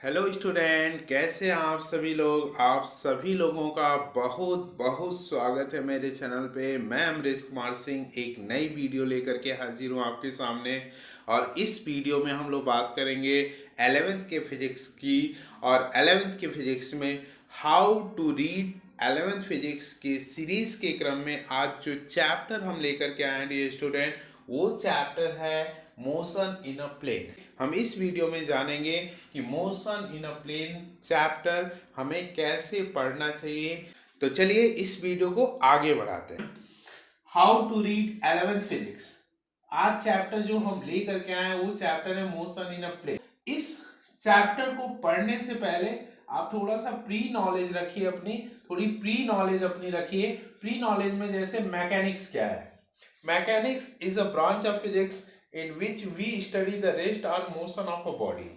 Hello student, कैसे हैं आप सभी लोग। आप सभी लोगों का बहुत बहुत स्वागत है मेरे चैनल पे। मैं अमरीश कुमार सिंह एक नई वीडियो लेकर के हाजिर हूँ आपके सामने। और इस वीडियो में हम लोग बात करेंगे 11th के फिजिक्स की। और 11th के फिजिक्स में how to read 11th physics के सीरीज के क्रम में आज जो चैप्टर हम लेकर के आए हैं स्टूडेंट, वो चैप्टर है मोशन इन अ प्लेन। हम इस वीडियो में जानेंगे कि motion in a plane chapter हमें कैसे पढ़ना चाहिए। तो चलिए इस वीडियो को आगे बढ़ाते हैं। How to read 11th physics. आज चैप्टर जो हम ले करके आए हैं वो चैप्टर है मोशन इन अ प्लेन। इस चैप्टर को पढ़ने से पहले आप थोड़ा सा प्री नॉलेज रखिए, थोड़ी प्री नॉलेज अपनी रखिए। प्री नॉलेज में जैसे मैकेनिक्स क्या है। Mechanics is a branch of physics in which we study the rest or motion of a body.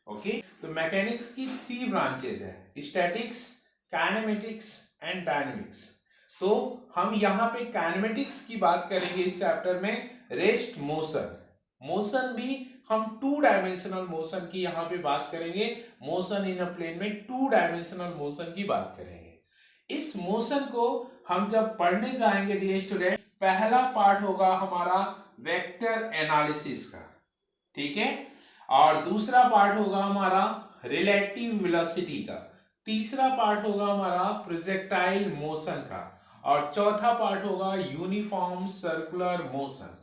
Okay, तो मैकेनिक्स की 3 ब्रांचेज है, स्टैटिक्स, काइनेमेटिक्स एंड डायनेमिक्स। तो हम यहाँ पे काइनेमेटिक्स की बात करेंगे इस चैप्टर में। रेस्ट मोशन, मोशन भी हम 2 डायमेंशनल मोशन की यहाँ पे बात करेंगे। मोशन इन अ प्लेन में 2 डायमेंशनल मोशन की बात करेंगे। इस मोशन को हम जब पढ़ने जाएंगे डियर स्टूडेंट, पहला पार्ट होगा हमारा वेक्टर एनालिसिस का, ठीक है। और दूसरा पार्ट होगा हमारा रिलेटिव वेलोसिटी का। तीसरा पार्ट होगा हमारा प्रोजेक्टाइल मोशन का। और चौथा पार्ट होगा यूनिफॉर्म सर्कुलर मोशन,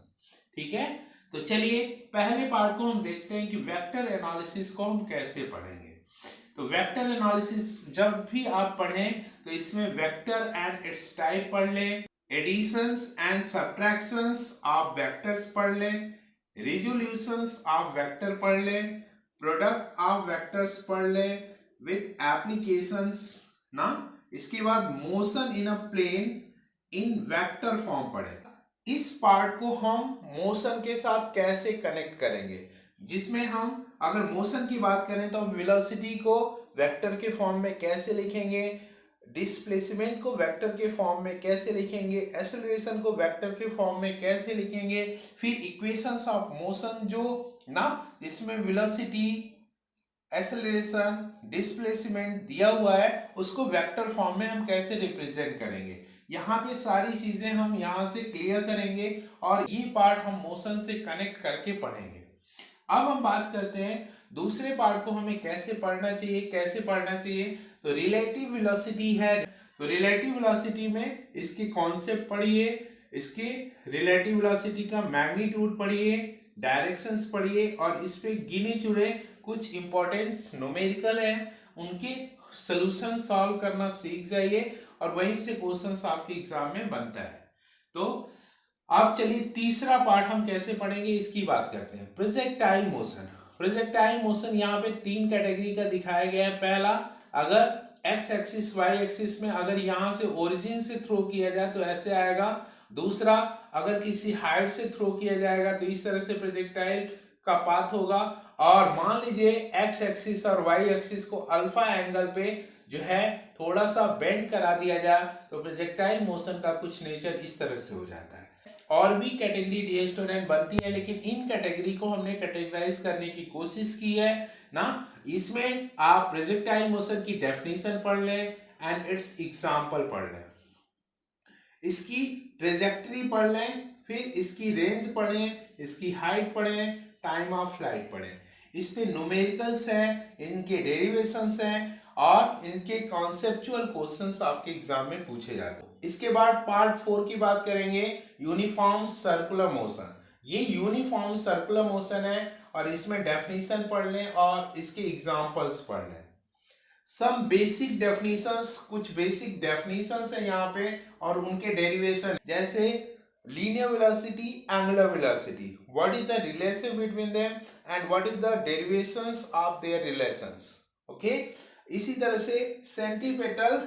ठीक है। तो चलिए पहले पार्ट को हम देखते हैं कि वेक्टर एनालिसिस को हम कैसे पढ़ेंगे। तो वेक्टर एनालिसिस जब भी आप पढ़ें तो इसमें वेक्टर एंड इट्स टाइप पढ़ लें, एडिशंस एंड सब्ट्रैक्शंस आप वेक्टर्स पढ़ लें, रिजोल्यूशंस आप वेक्टर पढ़ लें, प्रोडक्ट आप वेक्टर्स पढ़ लें विद एप्लीकेशंस ना। इसके बाद motion in a plane in vector form पढ़े। इस पार्ट को हम मोशन के साथ कैसे कनेक्ट करेंगे, जिसमें हम अगर मोशन की बात करें तो हम वेलोसिटी को वेक्टर के फॉर्म में कैसे लिखेंगे, डिस्प्लेसमेंट को वेक्टर के फॉर्म में कैसे लिखेंगे, एक्सेलरेशन को वेक्टर के फॉर्म में कैसे लिखेंगे, फिर इक्वेशंस ऑफ मोशन जो ना, जिसमें वेलोसिटी, एक्सेलरेशन, डिस्प्लेसमेंट दिया हुआ है, उसको वेक्टर फॉर्म में हम कैसे रिप्रेजेंट करेंगे। यहाँ पे सारी चीजें हम यहाँ से क्लियर करेंगे और ये पार्ट हम मोशन से कनेक्ट करके पढ़ेंगे। अब हम बात करते हैं दूसरे पार्ट को हमें कैसे पढ़ना चाहिए, कैसे पढ़ना चाहिए। तो रिलेटिव वेलोसिटी है, तो रिलेटिव वेलोसिटी में इसके कॉन्सेप्ट पढ़िए, इसके रिलेटिव वेलोसिटी का मैग्नीट्यूड पढ़िए, डायरेक्शंस पढ़िए और इस पे गिने चुने कुछ इंपॉर्टेंट न्यूमेरिकल है, उनके सॉल्यूशन सॉल्व करना सीख जाइए और वहीं से क्वेश्चंस आपके एग्जाम में बनता है। तो अब चलिए तीसरा पार्ट हम कैसे पढ़ेंगे इसकी बात करते हैं। Projectile motion. प्रोजेक्टाइल मोशन यहाँ पे 3 कैटेगरी का दिखाया गया है। पहला, अगर एक्स एक्सिस वाई एक्सिस में अगर यहाँ से ओरिजिन से थ्रो किया जाए तो ऐसे आएगा। दूसरा, अगर किसी हाइट से थ्रो किया जाएगा तो इस तरह से प्रोजेक्टाइल का पाथ होगा। और मान लीजिए एक्स एक्सिस और वाई एक्सिस को अल्फा एंगल पे जो है थोड़ा सा बेंड करा दिया जाए तो प्रोजेक्टाइल मोशन का कुछ नेचर इस तरह से हो जाता है। और भी कैटेगरी डियर स्टूडेंट बनती है, लेकिन इन कैटेगरी को हमने कैटेगराइज करने की कोशिश की है ना। इसमें आप प्रोजेक्टाइल मोशन की डेफिनेशन पढ़ लें एंड इट्स एग्जांपल पढ़ लें, इसकी ट्रेजेक्टरी पढ़ लें, फिर इसकी रेंज पढ़ें, इसकी हाइट पढ़ें, टाइम ऑफ फ्लाइट पढ़ें। इस पे न्यूमेरिकल्स हैं, इनके डेरिवेशंस हैं और इनके कॉन्सेप्चुअल क्वेश्चंस आपके एग्जाम में पूछे जाते हैं। इसके बाद पार्ट 4 की बात करेंगे, यूनिफॉर्म सर्कुलर मोशन। ये यूनिफॉर्म सर्कुलर मोशन है और इसमें डेफिनेशन पढ़ लें और इसके एग्जांपल्स पढ़ लें। सम बेसिक डेफिनेशंस, कुछ बेसिक डेफिनेशंस है यहाँ पे और उनके डेरिवेशन, जैसे linear velocity, angular velocity, what is the relation between them and what is the derivations of their relations. Okay, इसी तरह से सेंटीपेटल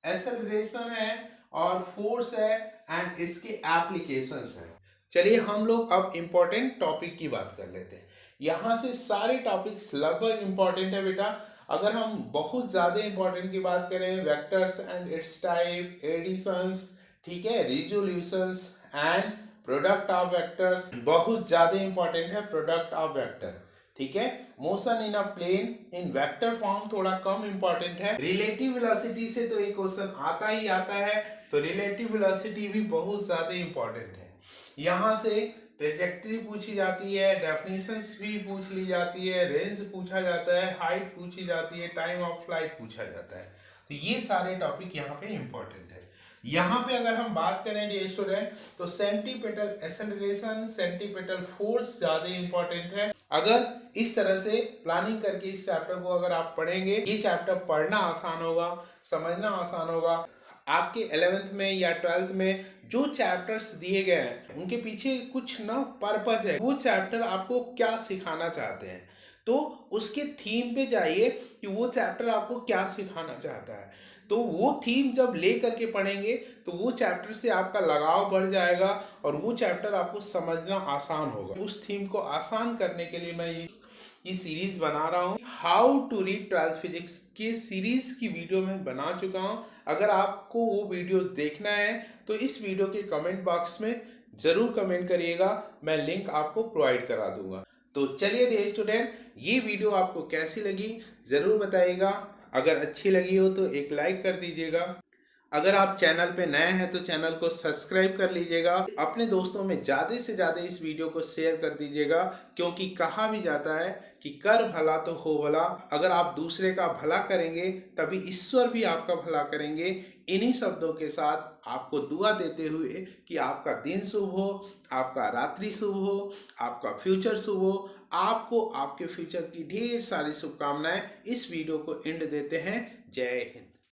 एक्सेलरेशन है और फोर्स है एंड इसके एप्लीकेशंस है। चलिए हम लोग अब इंपॉर्टेंट टॉपिक की बात कर लेते हैं। यहाँ से सारे टॉपिक्स लगभग इंपॉर्टेंट है बेटा। अगर हम बहुत ज्यादा इंपॉर्टेंट की बात करें, vectors and its type, additions, ठीक है, resolutions and product of vectors, बहुत ज्यादा इंपॉर्टेंट है प्रोडक्ट ऑफ वेक्टर, ठीक है। Motion in a plane in vector form थोड़ा कम इंपॉर्टेंट है। रिलेटिव वेलोसिटी से तो एक क्वेश्चन आता ही आता है, तो रिलेटिव वेलोसिटी भी बहुत ज्यादा इंपॉर्टेंट है। यहाँ से ट्रेजेक्ट्री पूछी जाती है, डेफिनेशंस भी पूछ ली जाती है, रेंज पूछा जाता है, हाइट पूछी जाती है, टाइम ऑफ फ्लाइट पूछा जाता है। तो ये सारे टॉपिक यहाँ पे इंपॉर्टेंट है। यहाँ पे अगर हम बात करें डियर स्टूडेंट, तो सेंटीपिटल एक्सेलरेशन, सेंटीपिटल फोर्स ज्यादा इंपॉर्टेंट है। अगर इस तरह से प्लानिंग करके इस चैप्टर को अगर आप पढ़ेंगे, ये चैप्टर पढ़ना आसान होगा, समझना आसान होगा। आपके 11th में या 12th में जो चैप्टर्स दिए गए हैं उनके पीछे कुछ ना पर्पज है, वो चैप्टर आपको क्या सिखाना चाहते हैं, तो उसके थीम पे जाइए कि वो चैप्टर आपको क्या सिखाना चाहता है। तो वो थीम जब ले करके पढ़ेंगे तो वो चैप्टर से आपका लगाव बढ़ जाएगा और वो चैप्टर आपको समझना आसान होगा। उस थीम को आसान करने के लिए मैं ये सीरीज बना रहा हूँ। How to read 12th physics की सीरीज की वीडियो मैं बना चुका हूँ। अगर आपको वो वीडियो देखना है तो इस वीडियो के कमेंट बॉक्स में जरूर कमेंट करिएगा, मैं लिंक आपको प्रोवाइड करा दूंगा। तो चलिए डियर स्टूडेंट, ये वीडियो आपको कैसी लगी जरूर बताइएगा। अगर अच्छी लगी हो तो एक लाइक कर दीजिएगा। अगर आप चैनल पे नए हैं तो चैनल को सब्सक्राइब कर लीजिएगा। अपने दोस्तों में ज़्यादा से ज़्यादा इस वीडियो को शेयर कर दीजिएगा, क्योंकि कहा भी जाता है कि कर भला तो हो भला। अगर आप दूसरे का भला करेंगे तभी ईश्वर भी आपका भला करेंगे। इन्हीं शब्दों के साथ आपको दुआ देते हुए कि आपका दिन शुभ हो, आपका रात्रि शुभ हो, आपका फ्यूचर शुभ हो, आपको आपके फ्यूचर की ढेर सारी शुभकामनाएं। इस वीडियो को एंड देते हैं। जय हिंद।